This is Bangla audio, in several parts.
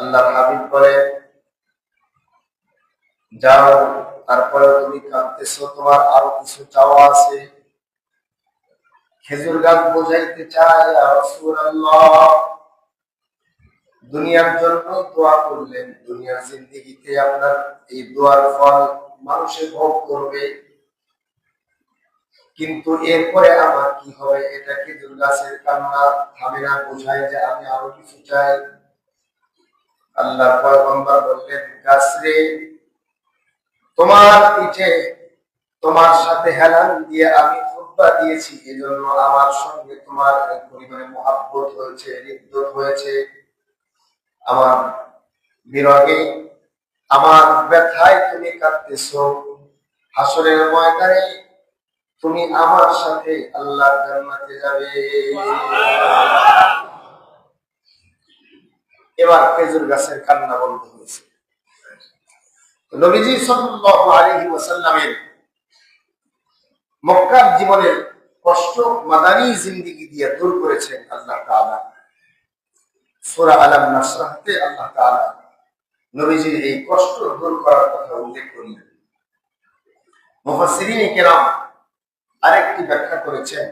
আল্লাহর হাবিব বলে, যাও, তারপরে তুমি কাঁদতেছো, তোমার আরো কিছু চাওয়া আছে। খেজুর গাছ বোঝাইতে চায়, ইয়া রাসূলুল্লাহ, দুনিয়ার জন্য দোয়া করলেন, দুনিয়ার জিন্দেগিতে আপনার এই দোয়ার ফল মানুষে ভোগ করবে, কিন্তু এরপরে আমার কি হবে? এটা খেজুর গাছের কান্না থামে না, বোঝায় যে আমি আরো কিছু চাই। আল্লাহ পয়গম্বর বললেন, গাছ রে, তোমার পিঠে তোমার সাথে হেলান দিয়ে আমি খুতবা দিয়েছি, এজন্য আমার সঙ্গে তোমার পরিমাণে মহাব্বত হয়েছে, হৃদ্যত হয়েছে। আমার বিরহে, আমার ব্যথায় তুমি কাঁদতেছো, হাসরের ময়দানে তুমি আমার সাথে আল্লাহর জান্নাতে যাবে। এবার খেজুর গাছের কান্না বন্ধ হয়েছে। নবীজি সাল্লাল্লাহু আলাইহি ওয়াসাল্লামের মক্কার জীবনের কষ্ট মাদানী জিন্দেগি দিয়ে দূর করেছেন আল্লাহ তাআলা। সূরা আলাম নাসরাহতে আল্লাহ তাআলা নবীজির এই কষ্ট দূর করার কথা উল্লেখ করলেন। মুফাসসিরিনে কেরাম আরেকটি ব্যাখ্যা করেছেন,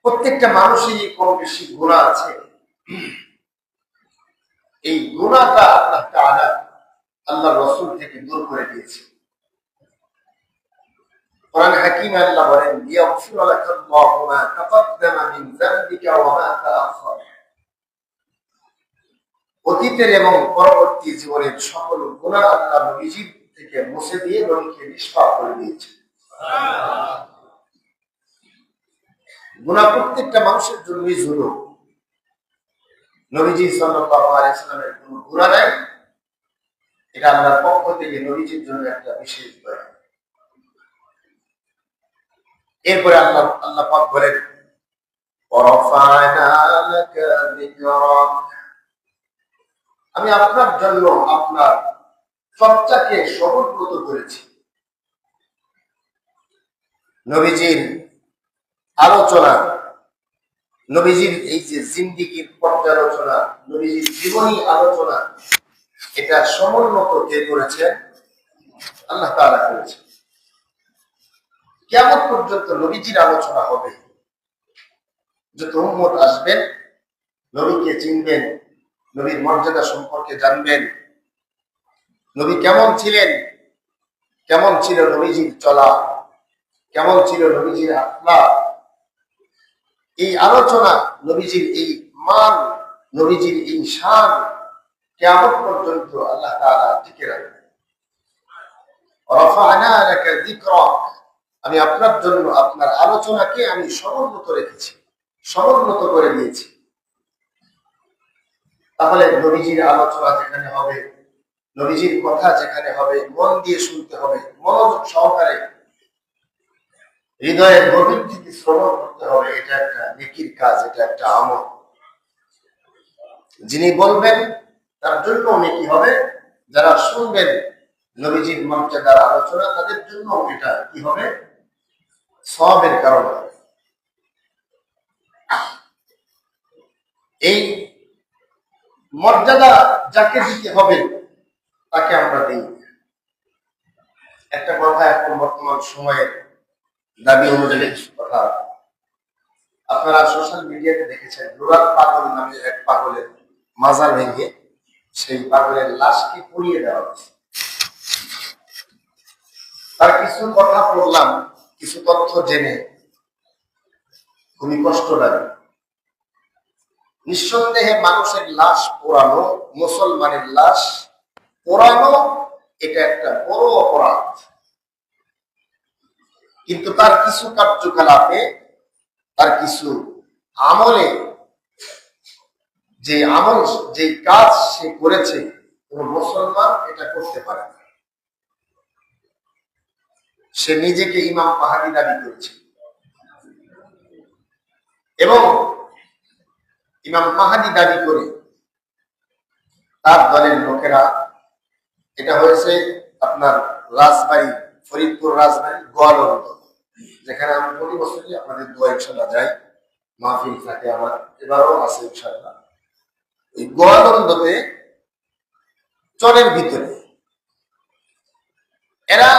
প্রত্যেকটা মানুষেরই কম বেশি গুনাহ আছে। এই গুনাহটা আল্লাহ তাআলা আল্লাহর রাসূল থেকে দূর করে দিয়েছে। কোরআন হাকিমে আল্লাহ বলেন, ইয়াগফির লাকাল্লাহু মা তাকাদ্দামা মিন যামবিকা ওয়া মা তাআখার। অতীতের এবং পরবর্তী জীবনের সকল গুনাহ আল্লাহ নবীজি থেকে মুছে দিয়ে নবীকে নিষ্পাপ করে দিয়েছে। গুনাহ প্রত্যেকটা মানুষের জন্যই জুলুম। নবীজি সাল্লাল্লাহু আলাইহি সাল্লামের কোনো গুনাহ নাই, এটা আল্লাহর পক্ষ থেকে নবীজির জন্য একটা বিশেষ দয়া। এরপরে আল্লাহ পাক বলেন, ওয়ারাফা'না লাকা যিকরাক, আমি আপনার জন্য আপনার চর্চাকে সমুন্নত করেছি। নবীজির আলোচনা, নবীজির এই যে জিন্দেগির পর্যালোচনা, নবীজির জীবনী আলোচনা, এটা সমুন্নত কে করেছেন? আল্লাহ তাআলা করেছেন। কিয়ামত পর্যন্ত নবীজির আলোচনা হবে। যত উম্মত আসবেন, নবীকে চিনবেন, নবীর মর্যাদা সম্পর্কে জানবেন, নবী কেমন ছিলেন, কেমন ছিল নবীজির চলা, কেমন ছিল নবীজির আখলাক, এই আলোচনা, নবীজির এই মান, নবীজির এই শান কিয়ামত পর্যন্ত আল্লাহ তাআলা টিকে রাখবেন। রাফা'না লাকা যিকরাক, আমি আপনার জন্য আপনার আলোচনাকে আমি সমুন্নত রেখেছি, সমুন্নত করে দিয়েছি। তাহলে নবীজির আলোচনা যেখানে হবে, নবীজির কথা যেখানে হবে, মন দিয়ে শুনতে হবে, মনোযোগ সহকারে হৃদয়ের গভীর থেকে শ্রবণ করতে হবে। এটা একটা নেকির কাজ, এটা একটা আমল। যিনি বলবেন তার জন্য নেকি হবে, যারা শুনবেন নবীজির মর্যাদার আলোচনা, তাদের জন্য এটা কি হবে? সওয়াবের কারণ হবে। এই মর্যাদা যাকে দিতে হবে তাকে আমরা দিই। একটা কথা এখন বর্তমান সময়ের দাবি অনুযায়ী কথা, আপনারা সোশ্যাল মিডিয়াতে দেখেছেন, রুরাল পাগল নামে এক পাগলের মাজার ভেঙে সেই পাগলের লাশকে পুড়িয়ে দেওয়া হয়েছে। তার কিছু কথা পড়লাম, কিছু তথ্য জেনে খুবই কষ্ট লাগে। নিঃসন্দেহে মানুষের লাশ পোড়ানো, মুসলমানের লাশ পোড়ানো, এটা একটা বড় অপরাধ। কিন্তু তার কিছু কার্যকলাপে, তার কিছু আমলে, যে আমল, যে কাজ সে করেছে, কোন মুসলমান এটা করতে পারে না। সে নিজেকে ইমাম মাহদী দাবি করেছে এবং ইমাম মাহদী দাবি করে তার দলের লোকেরা, এটা হয়েছে আপনার রাজবাড়ী, ফরিদপুর রাজবাড়ী গোয়ালন্দ, যেখানে আমি প্রতি বছরই আপনাদের দোয়া ইনশাআল্লাহ যাই, মাহফিল থাকে আমার, এবারও আছে ইনশাআল্লাহ। এই গোয়ালন্দতে চরের ভিতরে এরা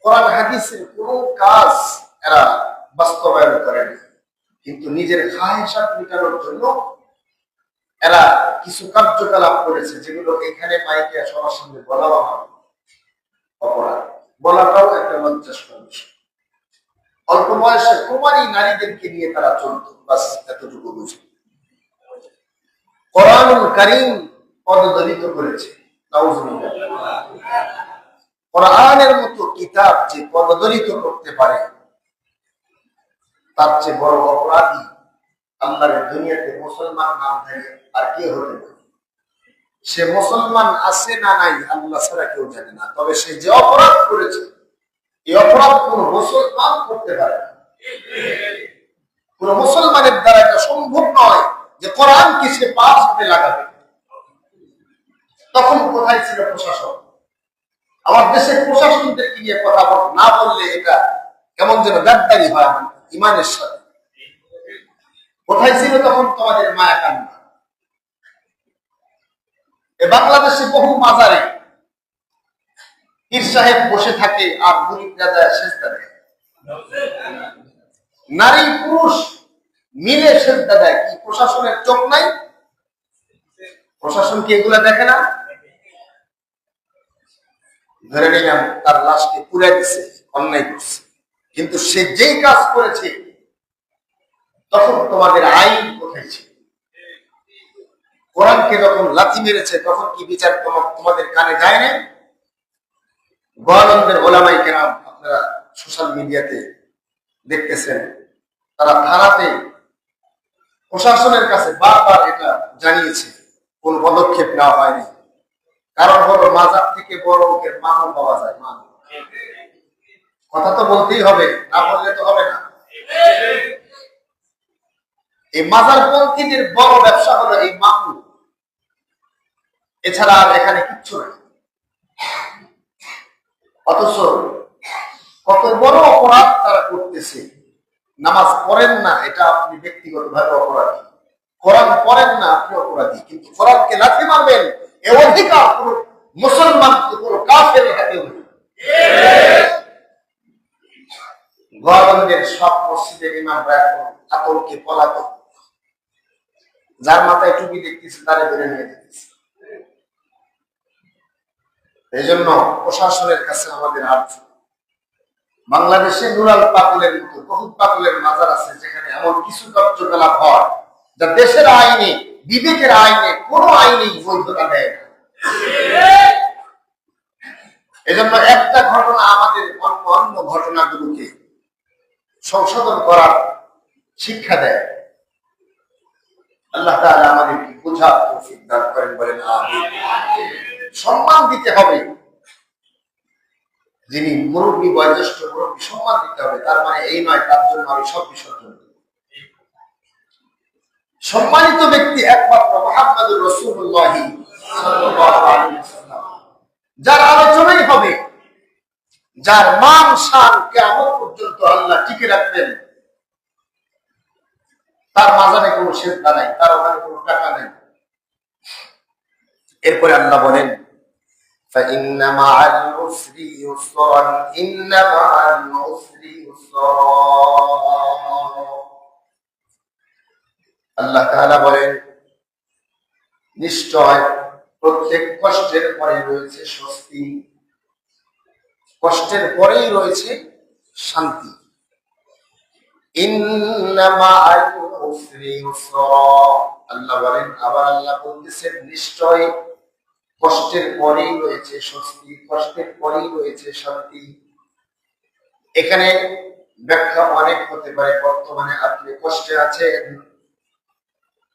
কোরআন হাদিসের কোন কাজ এরা বাস্তবায়ন করে না, কিন্তু নিজের খাহেশাত মেটানোর জন্য এরা কিছু কার্যকলাপ করেছে যেগুলো এখানে মাইকে সবার সামনে বলা হয় অপরাধ, বলাটাও একটা লজ্জাস্কর বিষয়। অল্প বয়সে কুমারী নারীদেরকে নিয়ে তারা চলতো, বাস এতটুকু বুঝে। কোরআনুল কারীম পদদলিত করেছে। নাউজুবিল্লাহ। কোরআনের মতো কিতাব যে পদদলিত করতে পারে তার চেয়ে বড় অপরাধী আল্লাহর দুনিয়াতে মুসলমান নাম থাকে আর কে হতে পারে? সে মুসলমান আছে না নাই আল্লাহ ছাড়া কেউ জানে না, তবে সে যে অপরাধ করেছে এই অপরাধ কোন মুসলমান করতে পারে না। কোন মুসলমানের দ্বারা এটা সম্ভব নয় যে কোরআনকে সে পাঁচ হাতে লাগাবে। তখন কোথায় ছিল প্রশাসন? আমার দেশের প্রশাসনদেরকে নিয়ে কথা না বললে এটা কেমন যেন গাদ্দারি হয় আমার ইমানের সাথে। কোথায় ছিল তখন তোমাদের মায়া কান্না? বাংলাদেশে বহু মাজারে পীর সাহেব বসে থাকে আর মুরিদরা যায় সেজদা দেয়, নারী পুরুষ মিলে সেজদা দেয়। কি প্রশাসনের চোখ নাই? প্রশাসন কি এগুলা দেখে না? ধরে নিলাম তার লাশকে পুড়ে দিছে, অন্যায় করছে, কিন্তু সে যেই কাজ করেছে তখন তোমাদের আইন কোথায় ছিল? কোরআনকে যখন লাথি মেরেছে তখন কি বিচার তোমাদের কানে যায় না? গোয়ালন্দের ওলামায়ে কেরাম আপনারা সোশ্যাল মিডিয়াতে দেখতেছেন, তারা থানাতে প্রশাসনের কাছে বারবার এটা জানিয়েছে, কোন পদক্ষেপ নেওয়া হয়নি। কারণ হলো মাজার থেকে বড় অঙ্কের মানও পাওয়া যায়। মান কথা তো বলতেই হবে, না বললে তো হবে না। এই মাজার পন্থীদের বড় ব্যবসা হলো এই মামু, এছাড়া আর এখানে কিচ্ছু নেই। অথচ কত বড় অপরাধ তারা করতেছে। নামাজ পড়েন না এটা আপনি ব্যক্তিগতভাবে অপরাধী, কোরআন পড়েন না আপনি অপরাধী, কিন্তু কোরআনকে লাথি মারবেন এ অধিকার কোন মুসলমান কোন কাফের হাতে নেই। গোয়ালন্দের সব মসজিদের ইমামরা এখন আতঙ্কে পলাতক, যার মাথায় টুপি দেখতেছে তারে ধরে নিয়ে যেতেছে। এই জন্য প্রশাসনের কাছে আমাদের আর্জ, বাংলাদেশে নুরাল পাগলের মতো বহুত পাগলের মাজার আছে যেখানে এমন কিছু কার্যকলাপ হয় যা দেশের আইনে, বিবেকের আইনে, কোন আইনেই বৈধতা দেয় না। এজন্য একটা ঘটনা আমাদের অন্য ঘটনাগুলোকে সংশোধন করার শিক্ষা দেয়। আল্লাহ তাআলা আমাদেরকে বোঝার তৌফিক দান করেন, বলেন আমিন। সম্মান দিতে হবে, যিনি মুরব্বী বয়োজ্যেষ্ঠ মুরব্বী সম্মান দিতে হবে, তার মানে এই নয় তার জন্য আমি সব বিসর্জন দেব। সম্মানিত ব্যক্তি একমাত্র মুহাম্মদুর রাসূলুল্লাহ সাল্লাল্লাহু আলাইহি ওয়াসাল্লাম, যার আলোচনাই হবে, যার মান শান কিয়ামত পর্যন্ত আল্লাহ টিকে রাখবেন। তার মাজারে কোনো সেজদা নাই, তার ওখানে কোনো টাকা নেই। এরপরে আল্লাহ বলেন فإن مع العسر يسرا إن مع العسر يسرا। আল্লাহ তাআলা বলেন নিশ্চয় প্রত্যেক কষ্টের পরে রয়েছে স্বস্তি, কষ্টের পরেই রয়েছে শান্তি। ইন্না মা'আল উসরি ইউসরা। আল্লাহ বলেন, আবার আল্লাহ বলতেছেন নিশ্চয় কষ্টের পরেই রয়েছে স্বস্তি, কষ্টের পরেই রয়েছে শান্তি। এখানে ব্যাখ্যা অনেক হতে পারে। বর্তমানে আপনি কষ্টে আছেন,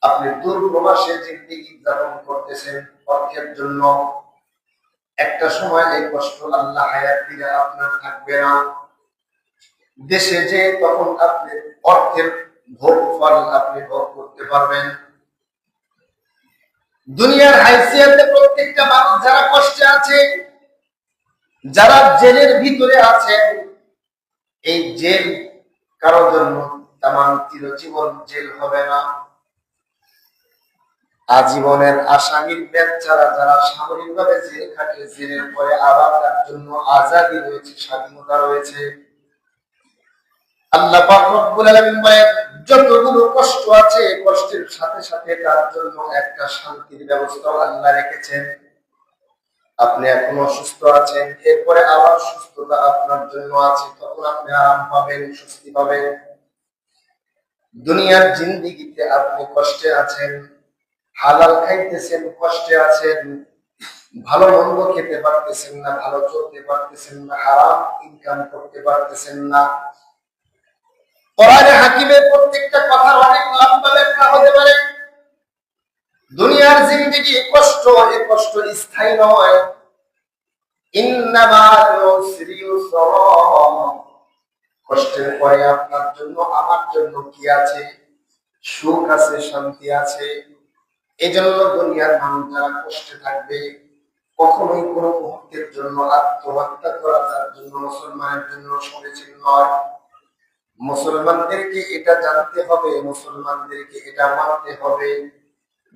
আপনি দূরপ্রবাসে জিন্দেগি যাপন করতেছেন অর্থের জন্য। একটা সময় এই কষ্ট আল্লাহ হায়াত দিলে আপনার থাকবে না। দেশে যে তখন আপনি অর্থের ভোগ ফল আপনি ভোগ করতে পারবেন। দুনিয়ার হাইসিয়াতে প্রত্যেকটা মানুষ যারা কষ্টে আছে, যারা জেলের ভিতরে আছেন, এই জেল কারোর জন্য তামাম চিরজীবন জেল হবে না। আজীবনের আসামির বেচারা যারা সামরিকভাবে জেল খাটে, জেলের পরে আবার তার জন্য আজাদী রয়েছে, স্বাধীনতা রয়েছে। আল্লাহ পাক রব্বুল আলামিন বলেন, যতগুলো কষ্ট আছে, কষ্টের সাথে সাথে তার জন্য একটা শান্তির ব্যবস্থা আল্লাহ রেখেছেন। আপনি এখন অসুস্থ আছেন, এরপরে আবার সুস্থতা আপনার জন্য আছে, তখন আপনি আরাম পাবেন, স্বস্তি পাবেন। দুনিয়ার জিন্দেগিতে আপনি কষ্টে আছেন, হালাল খাইতেছেন, কষ্টে আছেন, ভালো মন্দ খেতে পারতেছেন না, ভালো চলতে পারতেছেন না, হারাম ইনকাম করতে পারতেছেন না। কোরআনে হাকিমের প্রত্যেকটা কথার অনেক লম্বা ব্যাখ্যা হতে পারে। দুনিয়ার জিন্দেগি কষ্ট, এই কষ্ট স্থায়ী নয়। কষ্টের পরে আপনার জন্য, আমার জন্য কি আছে? সুখ আছে, শান্তি আছে। এই জন্য দুনিয়ার মানুষ যারা কষ্টে থাকবে, কখনোই কোনো মুহূর্তের জন্য আত্মহত্যা করা তার জন্য, মুসলমানের জন্য সমীচীন নয়। মুসলমানদেরকে এটা জানতে হবে, মুসলমানদেরকে এটা মানতে হবে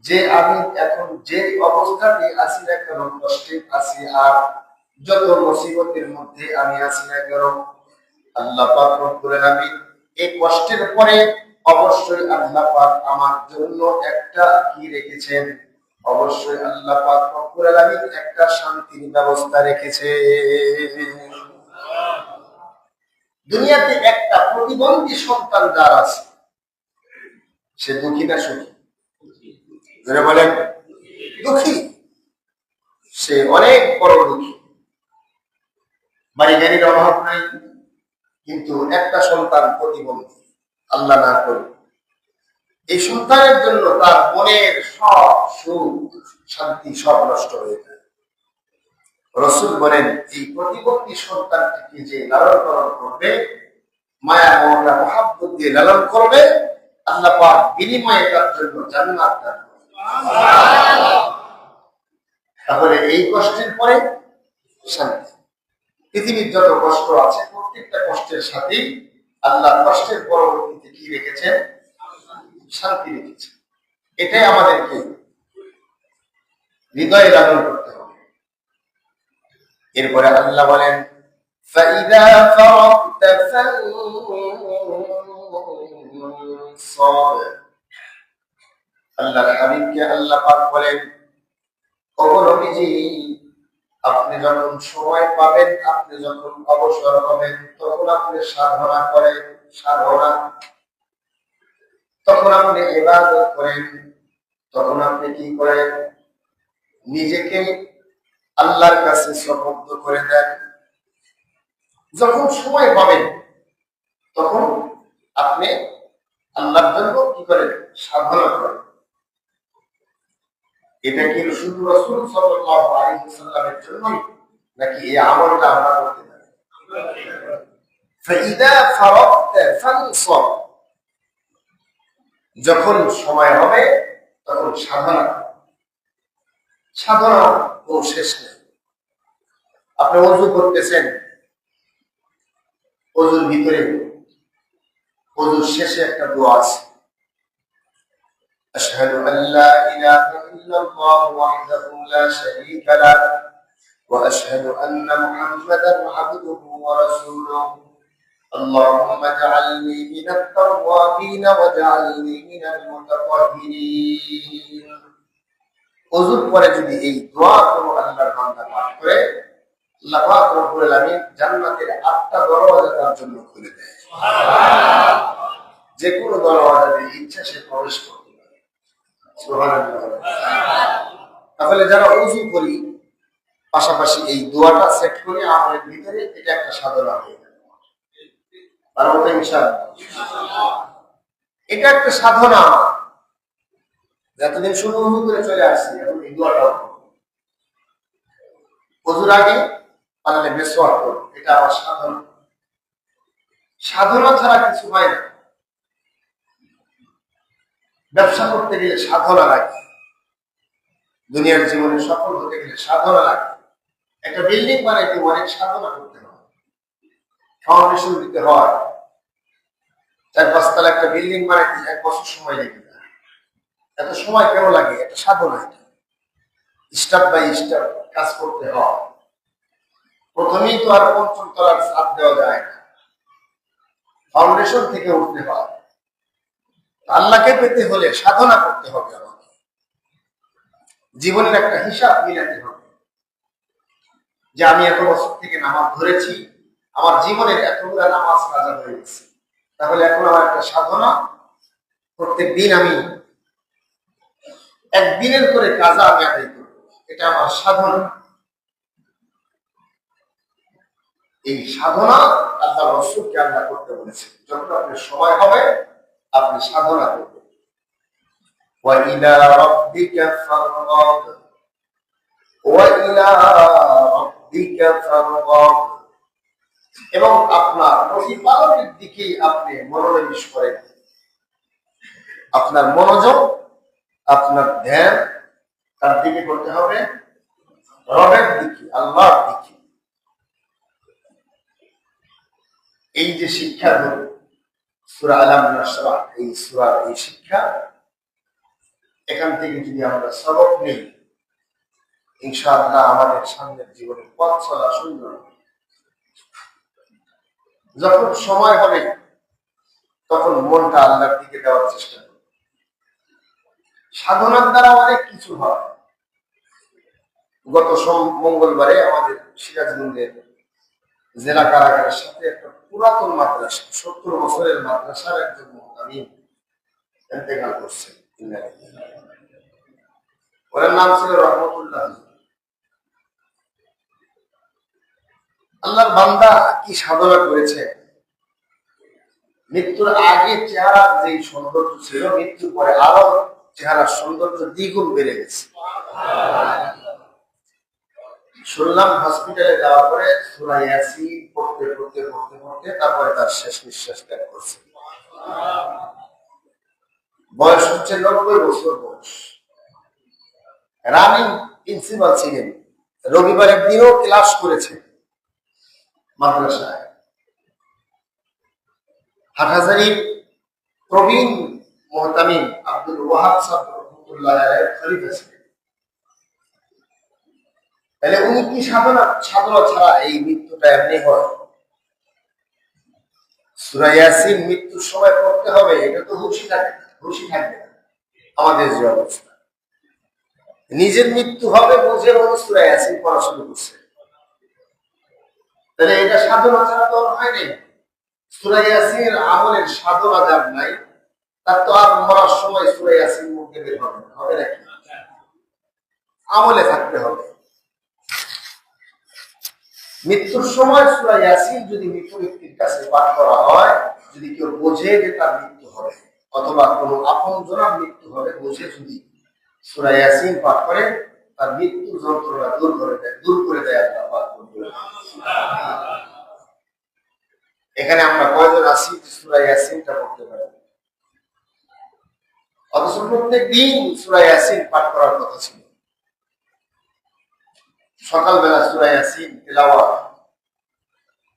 যে আমি এখন যে অবস্থাতে আছি না কেন, কষ্টে আছি, আর যত মুসিবতের মধ্যে আমি আছি না কেন, আল্লাহ পাক রব্বুল আলামিন এই কষ্টের পরে অবশ্যই আল্লাহ পাক আমার জন্য একটা কি রেখেছেন? অবশ্যই আল্লাহ পাক রব্বুল আলামিন একটা শান্তির ব্যবস্থা রেখেছে। দুনিয়াতে একটা প্রতিবন্ধী সন্তান যার আছে, সে দুঃখী না সুখী? যারা বলেন দুঃখী, সে অনেক বড় দুঃখী। বাড়ি গাড়ির অভাব নাই, কিন্তু একটা সন্তান প্রতিবন্ধী, আল্লাহ না করে। এই সন্তানের জন্য তার মনের সব সুখ শান্তি সব নষ্ট হয়ে যায়। রাসূল বলেন, এই প্রতিবন্ধী সন্তানটিকে যে লালন পালন করবে, মায়া মমতা মহাব্বত দিয়ে লালন করবে, আল্লাহ পাক বিনিময়ে তার জন্য জান্নাত দান করবেন। তাহলে এই কষ্টের পরে শান্তি। পৃথিবীর যত কষ্ট আছে, প্রত্যেকটা কষ্টের সাথে আল্লাহ কষ্টের পরবর্তীতে কি রেখেছেন? শান্তি রেখেছেন। এটাই আমাদেরকে হৃদয়ে লালন করতে হবে। এরপরে আল্লাহ বলেন, فَإِذَا فَرَغْتَ فَانصَبْ। আল্লাহর হাবিবকে আল্লাহ পাক বলেন, ওগো নবীজি, আপনি যখন সময় পাবেন, আপনি যখন অবসর হবেন, তখন আপনি সাধনা করেন, সাধনা, তখন আপনি ইবাদত করেন, তখন আপনি কি করেন? নিজেকে আল্লাহর কাছে সমর্পণ করে দেন। যখন সময় পাবেন, তখন আপনি আল্লাহর জন্য কি করেন? সাধনা করেন। এটা কি শুধু রাসূল সাল্লাল্লাহু আলাইহি ওয়াসাল্লামের জন্যই, নাকি এই আমলটা আমরা করতে পারি? ফাইদা ফারাগতা ফানসব, যখন সময় হবে তখন সাধনা। সাধনা ও শেষ নেই। আপনি ওযু করতেছেন, ওযুর ভিতরে, ওযুর শেষে একটা দোয়া আছে, আশহাদু আল্লা ইলাহা ইল্লাল্লাহ ওয়াহদাহু লা শারীকা লাহ ওয়া আশহাদু আন্না মুহাম্মাদান আবদুহু ওয়া রাসূলুহু আল্লাহুম্মা জাআলনি মিনাত তাওয়াবিন ওয়া জাআলনি মিনাল মুতাতাহহিরিন। ওযুর পরে যদি এই দোয়া কোনো আল্লাহর বান্দা পাঠ করে, আল্লাহ পাক রব্বুল আলামিন জান্নাতের 8টা দরওয়াজা তার জন্য খুলে দেয়। সুবহানাল্লাহ। যে কোনো দরওয়াজাতে ইচ্ছা সে প্রবেশ করতে পারে। সুবহানাল্লাহ। তাহলে যারা ওযু করি, পাশাপাশি এই দোয়াটা সেট করে আমাদের ভিতরে, এটা একটা সাধনা হয়ে যায়। পারবো তো ইনশাআল্লাহ? এটা একটা সাধনা। যতদিন শুধু ওযু করে চলে আসছি, এখন এই দোয়াটাও ওযুর আগে পারলে মিসওয়াক করো, এটা আমার সাধনা। সাধনা ছাড়া কিছু হয় না। ব্যবসা করতে গেলে সাধনা লাগে, দুনিয়ার জীবনে সফল হতে গেলে সাধনা লাগে। একটা বিল্ডিং বানাইতে অনেক সাধনা করতে হয়, ফাউন্ডেশন দিতে হয়। 4-5 তলা একটা বিল্ডিং বানাইতে 1 বছর সময় লেগে যায়। এত সময় কেন লাগে? এটা সাধনা, এটা স্টেপ বাই স্টেপ কাজ করতে হয়। প্রথমেই তো আর পঞ্চম তলার ছাদ দেওয়া যায় না, ফাউন্ডেশন থেকে উঠতে হয়। আল্লাহকে পেতে হলে সাধনা করতে হবে, আমাকে জীবনের একটা হিসাব মিলাতে হবে যে আমি এত বছর থেকে নামাজ ধরেছি, আমার জীবনের এতগুলো নামাজ কাজা হয়ে গেছে, তাহলে এখন আমার একটা সাধনা, প্রত্যেক দিন আমি একদিনের করে কাজা আমি আদায় করব, এটা আমার সাধনা। এই সাধনা আল্লাহ রসুলকে আল্লাহ করতে বলেছে। যখন আপনার সময় হবে আপনি সাধনা করবেন। وَإِلَى رَبِّكَ فَارْغَب وَإِلَى رَبِّكَ فَارْغَب এবং আপনার প্রতিপালকের দিকেই আপনি মনোনিবেশ করেন। আপনার মনোযোগ, আপনার ধ্যান তার দিকে করতে হবে, রবের দিকে, আল্লাহর দিকে। এই যে শিক্ষা হল সূরা আলাম নাশরাহ, এই সূরার এই শিক্ষা, এখান থেকে যদি আমরা সবক নেই, ইনশাআল্লাহ আমাদের সামনের জীবনের পথ চলা সুন্দর। যখন সময় হবে তখন মনটা আল্লাহর দিকে দেওয়ার চেষ্টা করব। সাধনার দ্বারা অনেক কিছু হয়। গত মঙ্গলবারে আমাদের সিরাজগঞ্জের জেলা কারাগারের সাথে একটা পুরাতন মাদ্রাসা, 70 বছরের মাদ্রাসার একজন মুহতামিম ইন্তেকাল করছেন। ওর নাম ছিল রহমতুল্লাহ। আল্লাহর বান্দা কি সাধনা করেছে! মৃত্যুর আগে চেহারার যে সৌন্দর্য ছিল, মৃত্যুর পরে আরো চেহারার সৌন্দর্য দ্বিগুণ বেড়ে গেছে। শুনলাম হসপিটালে যাওয়ার পরে সূরা ইয়াসিন পড়তে পড়তে পড়তে পড়তে তারপরে তার শেষ নিঃশ্বাস ত্যাগ করছে। বয়স হচ্ছে 90 বছর বয়স। রানিং প্রিন্সিপাল ছিলেন, রবিবারের দিনও ক্লাস করেছে মাদ্রাসায়। হাটহাজারীর প্রবীণ মুহতামিম আব্দুল ওয়াহাব সাহেব রহমাতুল্লাহ আলাইহির খলিফা ছিলেন। তাহলে উনি কি সাধনা ছাড়া এই মৃত্যুটা এমনি হয়? সূরা ইয়াসিন মৃত্যুর সময় পড়তে হবে, এটা তো হুঁশি থাকবে না। আমাদের যে অবস্থা, নিজের মৃত্যু হবে বুঝে সূরা ইয়াসিন পড়া শুরু করছে, তাহলে এটা সাধনা ছাড়া তো হয় নাই। সূরা ইয়াসিনের আমলের সাধনা যার নাই, তার তো আর মরার সময় সূরা ইয়াসিন মুখে বের হবে না, হবে নাকি? আমলে থাকতে হবে। মৃত্যুর সময় সূরা ইয়াসিন যদি মৃত্যু ব্যক্তির কাছে পাঠ করা হয়, যদি কেউ বোঝে যে তার মৃত্যু হবে অথবা কোনো আপনজনের মৃত্যু হবে, বুঝে যদি সূরা ইয়াসিন পাঠ করে, তার মৃত্যুর যন্ত্রণা দূর করে দেয় আল্লাহ। এখানে আমরা কয়জন আছি যে সূরা ইয়াসিনটা পড়তে পারি? অথচ প্রত্যেক দিন সূরা ইয়াসিন পাঠ করার কথা ছিল। সকালবেলা সূরা ইয়াসিন তিলাওয়াত,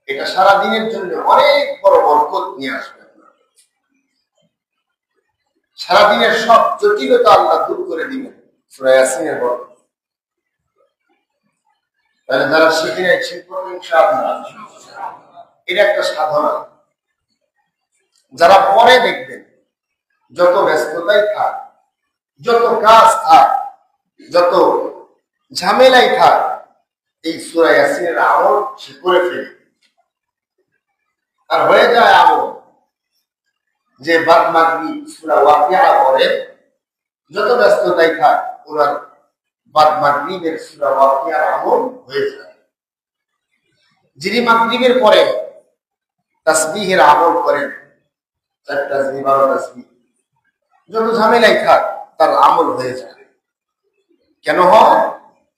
এটা সারা দিনের জন্য অনেক বড় বরকত নিয়ে আসবে। সারা দিনের সব জটিলতা আল্লাহ দূর করে দিবেন সূরা ইয়াসিনের বরকত। তাহলে যারা শিখে নাই শিখবো ইনশাআল্লাহ। এটা একটা সাধনা। যারা পরে দেখবেন, যত ব্যস্ততাই থাক, যত কাজ থাক, যত ঝামেলাই থাক, এই সূরা ইয়াসিনের আমল সে করে ফেলে। আর হয়ে যায় আমল যে বাদ মাগরিব সূরা ওয়াকিয়া পড়ে, যত ব্যস্ততাই থাক, ওনার বাদ মাগরিবের সূরা ওয়াকিয়ার আমল হয়ে যায়। যিনি মাগরিবের পরে তাসবিহের আমল করেন, 4 তাসবিহ 12 তাসবিহ, যত ঝামেলাই থাক তার আমল হয়ে যায়। কেন হয়?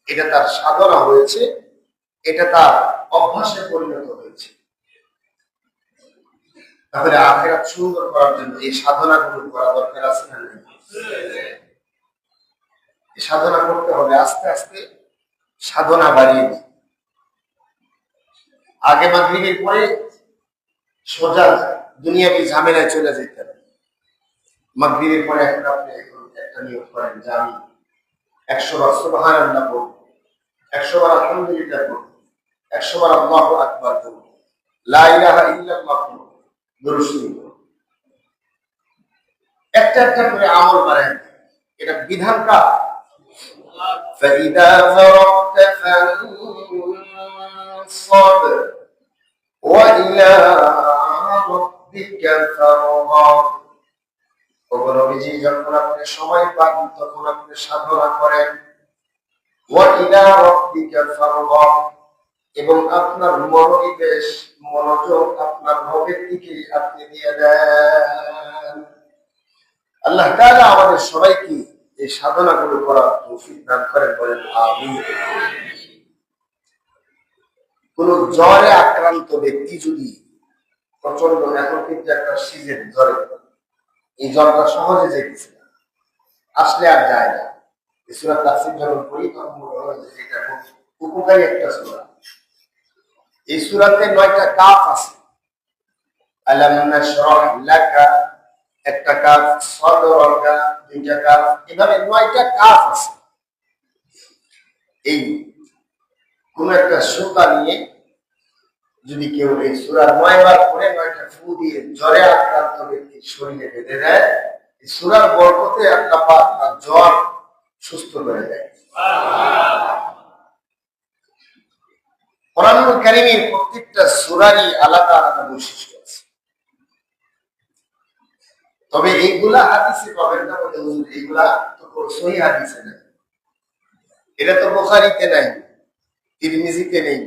এটা তার সাধনা হয়েছে, এটা তার অভ্যাসে পরিণত হয়েছে। তাহলে আখিরাত সুন্দর করার জন্য এই সাধনাগুলো করা দরকার আছে না? সাধনা করতে হবে, আস্তে আস্তে সাধনা বাড়িয়ে দিই। আগে মাগরিবের পরে সোজা দুনিয়াবি ঝামেলায় চলে যেতে হবে। মাগরিবের পরে এখন আপনি একটা নিয়োগ করেন যে আমি 100 বার সুবহানাল্লাহ বলব, 100 বার আলহামদুলিল্লাহ বলব, 100 বার আল্লাহু আকবার বলব, লা ইলাহা ইল্লাল্লাহ বলব, দরুদ শরীফ বলব। একটা একটা করে আমল বাড়ায়। এটা বিধান কার? فإذا فرغت فانصب وإلى ربك فارغب। নবীজি যখন আপনি সময় পান তখন আপনি সাধনা করেন। ওয়াইলা রাব্বিকা ফারগাব, এবং আপনার মনোনিবেশ মনোযোগ আপনার রবের দিকে আপনি দিয়ে দেন। আল্লাহ তাআলা আমাদের সবাইকে এই সাধনাগুলো করার তৌফিক দান করেন, বলেন আমিন। কোন জ্বরে আক্রান্ত ব্যক্তি যদি প্রচন্ড, এখন কিন্তু একটা সিজন জ্বরে, এই জ্বরটা সহজে যেতেছে না, আসলে আর যায় না। এই সূরা তাফসীর যখন পড়ি তখন মনে হয় যে এটা খুব উপকারী একটা সূরা। এই সূরাতে 9টা কাফ আছে। আলাম নাশরাহ লাকা একটা কাফ, সাদরাকা 2টা কাফ, এভাবে 9টা কাফ আছে। এই কোন একটা সুতা নিয়ে যদি কেউ এই সূরা 9 বার পড়ে 9টা ফু দিয়ে জ্বরে আক্রান্ত ব্যক্তির শরীরে বেঁধে দেয়, এই সূরার বরকতে আল্লাহ পাক তার জ্বর সুস্থ করে দেয়। কোরআনুল কারীমের প্রত্যেকটা সূরারই আলাদা আলাদা বৈশিষ্ট্য আছে। তবে এইগুলা হাদিসে পাবেন না, বলে হুজুর এইগুলা তো সহিহ হাদিসে নাই, এটা তো বুখারীতে নাই, তিরমিজিতে নেই,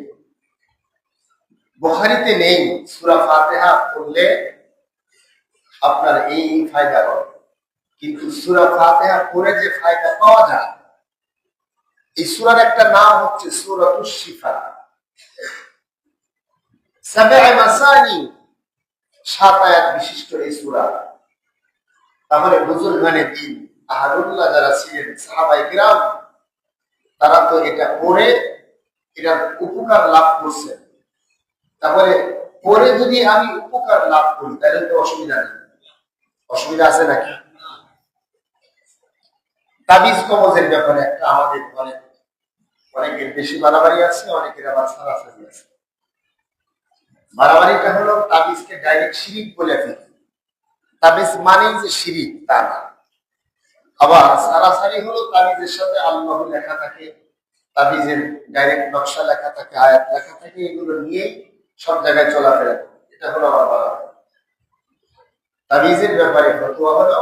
বুখারীতে নেই। সূরা ফাতিহা পড়লে আপনার এই ফায়দা হবে, কিন্তু সূরা ফাতিহা পড়ে যে ফায়দা পাওয়া যায়, এই সূরার একটা নাম হচ্ছে সূরাতুশ শিফা। 7 মাসানি, 7 আয়াত বিশিষ্ট এই সূরা। তাহলে বুজুর্গানে দিন আহলুল্লাহ যারা ছিলেন সাহাবায়ে কিরাম, তারা তো এটা পড়ে এটার উপকার লাভ করছেন। তাহলে পরে যদি আমি উপকার লাভ করি তাহলে তো অসুবিধা নেই। অসুবিধা আছে নাকি? তাবিজ কবজের ব্যাপারে একটা আমাদের অনেকের বেশি বাড়াবাড়ি আছে, অনেকের আবার সারাসারি আছে। বাড়াবাড়িটা হলো তাবিজকে ডাইরেক্ট শিরিক বলে ফেলি। তাবিজ মানেই যে শিরিক তা না। আবার সারাসারি হলো তাবিজের সাথে আল্লাহ লেখা থাকে, তাবিজের ডাইরেক্ট নকশা লেখা থাকে, আয়াত লেখা থাকে, এগুলো নিয়েই সব জায়গায় চলাফেরা করে। এটা হলো আবার বাড়াবাড়ি। তাবিজের ব্যাপারে ফতোয়া হলো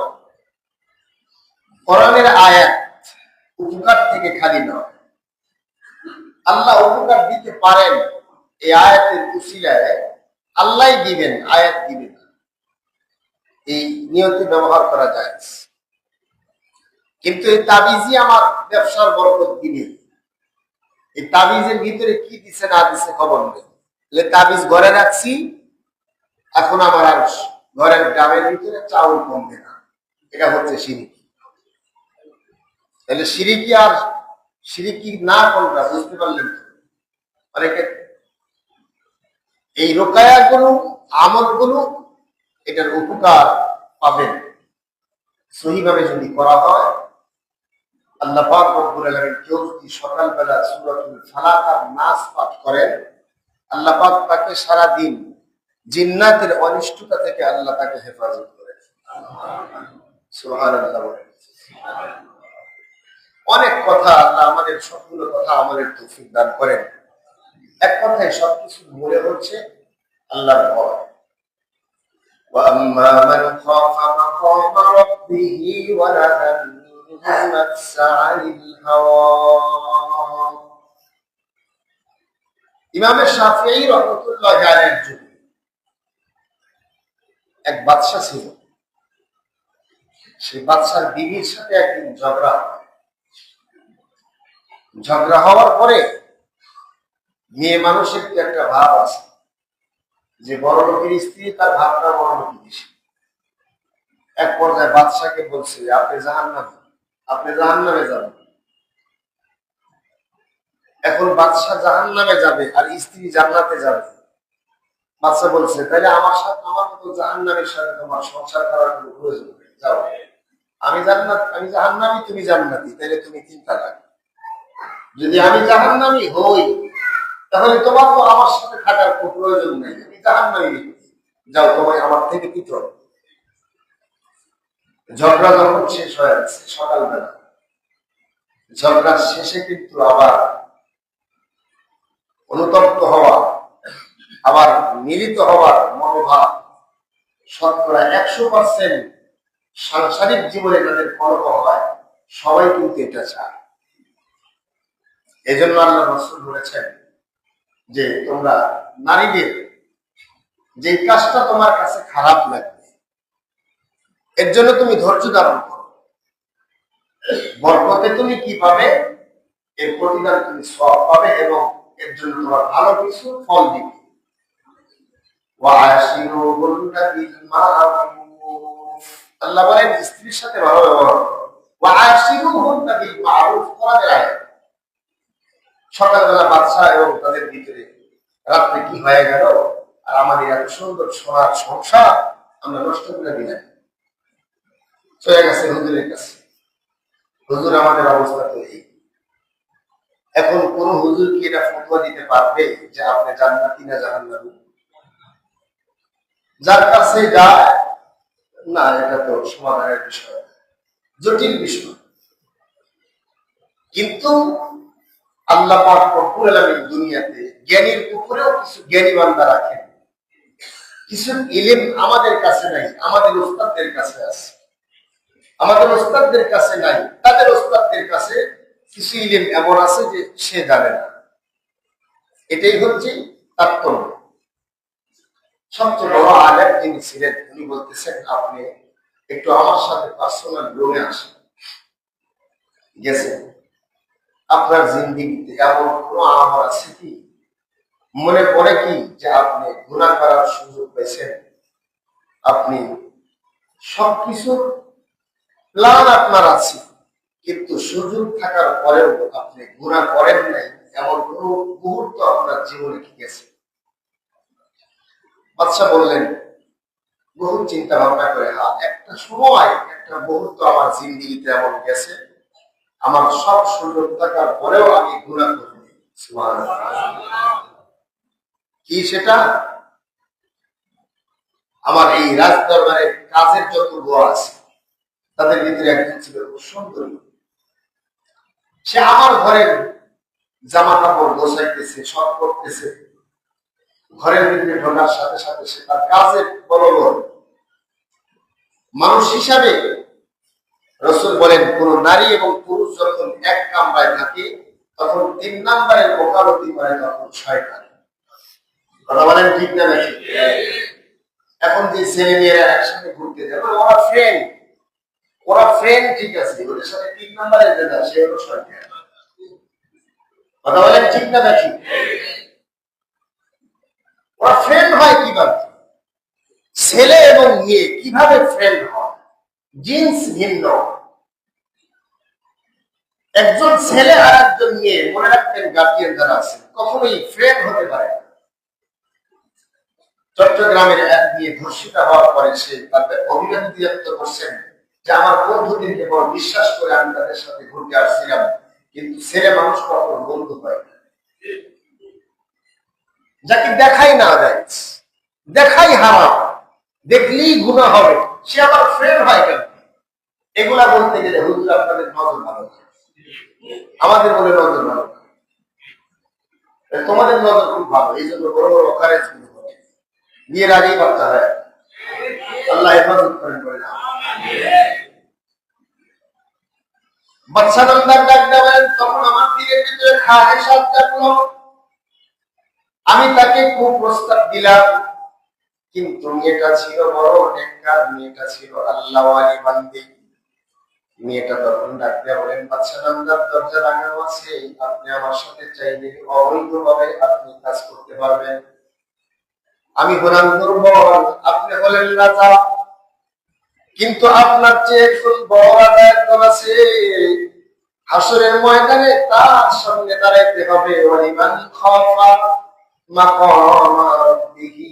কোরআনের আয়াত উপকার থেকে খালি নয়, আল্লাহ উপকার দিতে পারেন, এই আয়াতের উসিলায় আল্লাহই দিবেন, আয়াত দিবেন, এই নিয়তে ব্যবহার করা যায়। কিন্তু এই তাবিজই আমার ব্যবসার বরকত দিবে, এই তাবিজের ভিতরে কি দিছে না দিছে খবর নেই। তাবিজ ঘরে রাখছি, এখন আমার আর ঘরের গ্রামের ভিতরে চাউল কমবে না, এটা হচ্ছে শিরিক। তাহলে শিরিকি আর শিরিকি না কোনটা বুঝতে পারলেন? অনেকে এই রোকায়াগুলো আমলগুলো এটার উপকার পাবেন সহিভাবে যদি করা হয়। আল্লাহ পাক রব্বুল আলামিন কেউ যদি সকালবেলা সূরাতুল ফালাক আর নাস পাঠ করেন, আল্লাহ পাক তাকে সারা দিন জিন্নাতের অনিষ্টতা থেকে আল্লাহ তাকে হেফাজত করেন। সুবহানাল্লাহ। অনেক কথা আল্লাহ আমাদের সবগুলো কথা আমাদের তৌফিক দান করেন। এক কথায় সবকিছু মূলে হচ্ছে আল্লাহর ভয়। وَأَمَّا مَنْ خَافَ مَقَامَ رَبِّهِ وَنَهَى النَّفْسَ عَنِ الْهَوَى। ইমাম শাফিঈ রাহমাতুল্লাহ আলাইহির যুগে এক বাদশা ছিল। সেই বাদশার বিবির সাথে একদিন ঝগড়া হওয়ার পরে মেয়ে মানুষের কি একটা ভাব আছে যে বড় লোকের স্ত্রী, তার ভাবটা বড় লোকের বেশি। এক পর্যায়ে বাদশাকে বলছে, আপনি জাহান্নামে যাবেন। এখন বাদশা জাহান্নামে যাবে আর স্ত্রী জান্নাতে যাবে। বাদশা বলছে, তাহলে আমার মতো জাহান্নামের সাথে তোমার সংসার করার কোনো প্রয়োজন নেই, যাও, আমি জাহান্নামী, তুমি জান্নাতি, তাহলে তুমি 3 তালাক। যদি আমি জাহান্নামী হই, তাহলে তোমার তো আমার সাথে থাকার কোনো প্রয়োজন নেই, আমি জাহান্নামী, যাও তোমায় আমার থেকে পৃথক। ঝগড়া যখন শেষ হয়ে যাচ্ছে সকালবেলা, ঝগড়ার শেষে কিন্তু আবার অনুতপ্ত হওয়া, আবার মিলিত হওয়ার মনোভাব, শতকরা 100% সাংসারিক জীবনে তাদের ফলক হয়, সবাই কিন্তু এটা চায়। এজন্য আল্লাহ রাসূল বলেছেন যে তোমরা নারীদের যে কাজটা তোমার কাছে খারাপ লাগবে, এর জন্য তুমি ধৈর্য ধারণ করো, বরকতে তুমি কি পাবে, এর প্রতিদান তুমি সওয়াব পাবে এবং এর জন্য তোমার ভালো কিছু ফল দিবে। ওয়াশিরুহুন্না বিল মারুফ, আল্লাহ বলেন স্ত্রীর সাথে ভালো ব্যবহার করো। ওয়াশিরুহুন্না বিল মারুফ করা যায়। সকালবেলা বাচ্চা এবং তাদের ভিতরে রাত্রে কি হয়ে গেল, আর আমাদের এত সুন্দর সোনার সংসার আমরা নষ্ট করে দিলাম, চলে গেছে হুজুরের কাছে। হুজুর আমাদের অবস্থা তো এই। এখন কোন হুজুর কি এটা ফতোয়া দিতে পারবে যে আপনি জান্নাতি না জাহান্নামী? যার কাছে যায় না, এটা তো সমাধানের বিষয়, জটিল বিষয়। কিন্তু আল্লাহ পাক রব্বুল আলামিন দুনিয়াতে জ্ঞানীর উপরেও কিছু জ্ঞানী বান্দা রাখেন। কিছু ইলম আমাদের কাছে নাই, আমাদের ওস্তাদদের কাছে আছে। আমাদের ওস্তাদদের কাছে নাই, তাদের ওস্তাদদের কাছে কিছু ইলম এমন আছে যে সে জানে না। এটাই হচ্ছে তাৎপর্য। সবচেয়ে বড় আলেম যিনি ছিলেন, উনি বলতেছেন আপনি একটু আমার সাথে পার্সোনাল রুমে আসেন। গেছেন, আপনার জিন্দেগিতে এমন কোন আমল আছে কি, মনে পড়ে কি যে আপনি গুনাহ করার সুযোগ পেয়েছেন? আপনি সবকিছুর প্ল্যান আপনার আছে, কিন্তু সুযোগ থাকার পরেও আপনি গুনাহ করেন নাই, এমন কোন মুহূর্ত আপনার জীবনে কি গেছে? বাদশা বললেন, বহু চিন্তা ভাবনা করে, হ্যাঁ একটা সময়, একটা মুহূর্ত আমার জিন্দেগিতে এমন গেছে, আমার সব সুযোগ থাকার পরেও আমি গুনাহ করিনি। সুবহানাল্লাহ। কি সেটা? আমার এই রাজদরবারের কাজের যত দোয়া আছে, তাদের ভিতরে একজন ছিল খুব সুন্দরী। সে আমার ঘরের জামা কাপড় গোছাইতেছে, সব করতেছে। ঘরের ভিতরে ঢোকার সাথে সাথে সে তার কাজের বলবৎ মানুষ হিসাবে, রাসূল বলেন কোন নারী এবং পুরুষ যখন এক কামরায় থাকে তখন 3 নম্বরের ওকালতি করে তখন শয়তান। কথা বলেন ঠিক না নাকি? এখন যে ছেলে মেয়েরা একসাথে ঘুরতে যায়, ওরা ফ্রেন্ড ঠিক আছে, ওদের সাথে 3 নম্বরের যেটা সে হলো শয়তান। কথা বলেন ঠিক না নাকি? ওরা ফ্রেন্ড হয় কিভাবে? ছেলে এবং মেয়ে কিভাবে ফ্রেন্ড হয়? জিন্স ভিন্ন। একজন ছেলে আর একজন মেয়ে, মনে রাখবেন গার্জিয়ান যারা আছে, কখনোই ফ্রেন্ড হতে পারে না। চট্টগ্রামের এক মেয়ে ধর্ষিতা হওয়ার পরে সে তাদের অভিজ্ঞতা ব্যক্ত করছেন যে আমার বন্ধুদেরকে বড় বিশ্বাস করে আমি তাদের সাথে ঘুরতে আসছিলাম, কিন্তু ছেলে মানুষ কখনো বন্ধু হয় না। যাকে দেখাই না যায়, দেখাই হারাম, দেখলেই গুনাহ হবে, সে আমার ফ্রেন্ড হয় কেন? এগুলা বলতে গেলে হুজুর আপনাদের নজর ভালো, আমাদের বলে নজর ভালো, তোমাদের নজর খুব ভালো, এই জন্য বড় বড় অকারেজ গুলো করে বিয়ের আগেই বাচ্চা হয়। আল্লাহ হেফাজত করেন করে না। বাচ্চা নামদার ডাক দেবেন, তখন আমার দিকের ভিতরে খায় সাত জাগলো। আমি তাকে খুব প্রস্তাব দিলাম, কিন্তু মেয়েটা ছিল বড় নেককার, মেয়েটা ছিল আল্লাহওয়ালি বান্দি। মেয়েটা তখন ডাক দেয়া বলেন, বাচ্চা নামদার দরজা লাগানো আছে, আপনি আমার সাথে চাইলে অবৈধভাবে আপনি কাজ করতে পারবেন। আমি হলাম দুর্বল, আপনি হলেন রাজা, কিন্তু আপনার চেয়ে একজন বড় রাজা একজন আছে, হাসরের ময়দানে তার সামনে দাঁড়াইতে হবে। ওয়ালিমান খাফা মাকামা রাব্বিহি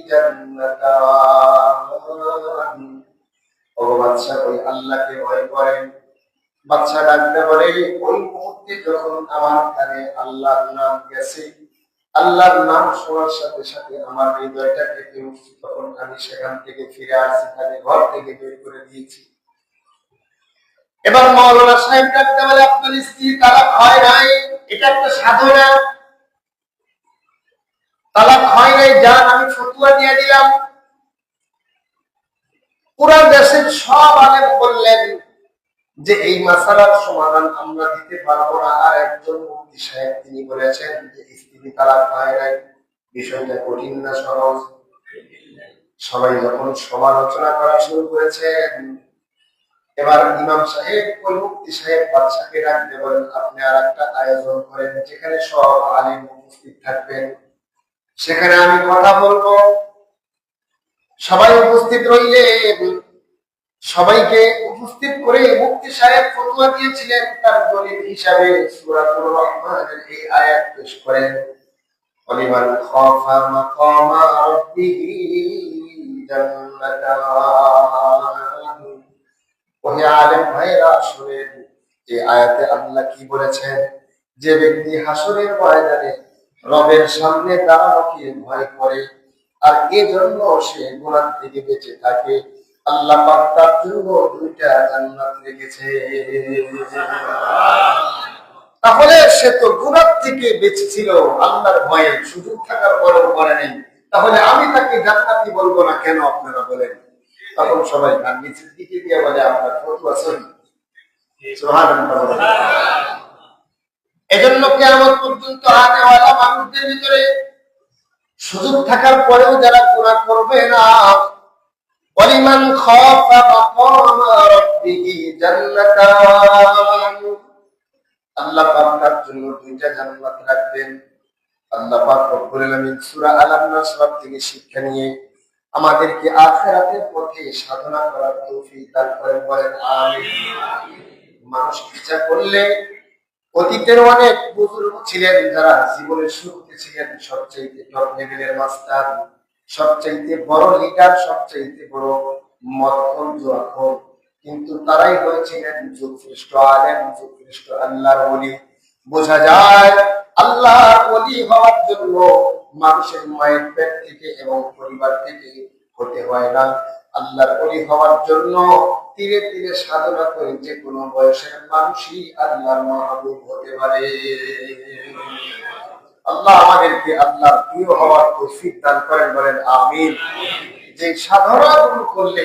জান্নাতান, ও বাদশা ওই আল্লাহকে ভয় করেন। বাদশা ডাকতে বলে, ওই মুহূর্তে যখন আমার কানে আল্লাহর নাম গেছে, আল্লাহর নাম শোনার সাথে সাথে আমার হৃদয়টা কেঁপে উঠছে, তখন আমি সেখান থেকে ফিরে আসছি, তাকে ঘর থেকে বের করে দিয়েছি। এবার মাওলানা সাহেব ডাকতে বলে, আপনার স্ত্রী তালাক হয় নাই, এটা একটা সাধনা। তালাক হয় নাই, যান আমি ফতোয়া দিয়ে দিলাম। পুরা দেশের সব আলেম বললেন যে এই মাসালার সমাধান আমরা দিতে পারবো না। আর একজন মুফতি সাহেব তিনি বলেছেন যে স্ত্রী তালাক হয় নাই, বিষয়টা কঠিন না সহজ। সবাই যখন সমালোচনা করা শুরু করেছেন, এবার ইমাম সাহেব ওই মুফতি সাহেব বাদশাকে ডাকতে বলেন, আপনি আর একটা আয়োজন করেন যেখানে সব আলেম উপস্থিত থাকবেন, সেখানে আমি কথা বলবো। সবাই উপস্থিত রইলে সবাইকে উপস্থিত করে মুফতি সাহেব ফতোয়া দিয়েছিলেন, তার দলিল হিসাবে সূরাতুর রহমানের এই আয়াত পেশ করেন, ওয়ালিমান খাফা মাকামা রাব্বিহি জান্নাতান। ওহে আলেম ভাইরা শুনেন, এই আয়াতে আল্লাহ কি বলেছেন, যে ব্যক্তি হাসরের ময়দানে রবের সামনে দাঁড়ানোকে ভয় করে আর এজন্য সে গুনাহ থেকে বেঁচে থাকে, আল্লাহ পাক তার জন্য দুইটা জান্নাত রেখেছে। তাহলে সে তো গুনাহ থেকে বেঁচে ছিল আল্লাহর ভয়ে, সুযোগ থাকার পরেও করে নেই, তাহলে আমি তাকে জান্নাতি বলবো না কেন, আপনারা বলেন? তখন সবাই গান নিচের দিকে দিয়ে বলে, আপনার ফতোয়া সহিহ। সুবহানাল্লাহ। এজন্য কিয়ামত পর্যন্ত আনেওয়ালা মানুষদের ভিতরে সুযোগ থাকার পরেও যারা গুনাহ করবে না, ওয়ালিমান খাফা মাকামা রাব্বিহি জান্নাতান, আল্লাহ পাক তার জন্য দুইটা জান্নাত রাখবেন। আল্লাহ পাক রব্বুল আলামিন সূরা আল-নাসর থেকে শিক্ষা নিয়ে আমাদেরকে আখিরাতের পথে সাধনা করার তৌফিক দান করেন, বলেন আমিন। মানুষ ইচ্ছা করলে অতীতের অনেক বুজুর্গ ছিলেন যারা জীবনের শুরুতে ছিলেন সবচেয়ে টপ লেভেলের মাস্টার, সবচেয়ে বড় লিডার, সবচেয়ে বড় মতখোর, কিন্তু তারাই হয়েছিলেন যুগশ্রেষ্ঠ আলেম, যুগশ্রেষ্ঠ আল্লাহর ওলি। বোঝা যায় আল্লাহর ওলি হওয়ার জন্য মানুষের মায়ের পেট থেকে এবং পরিবার থেকে হতে হয় না। আল্লাহর ওলি হওয়ার জন্য ধীরে ধীরে সাধনা করে যে কোনো বয়সের মানুষই আল্লাহর মাহবুব হতে পারে। আল্লাহ আমাদেরকে আল্লাহর প্রিয় হওয়ার তৌফিক দান করেন, বলেন আমিন। যে সাধনাগুলো করলে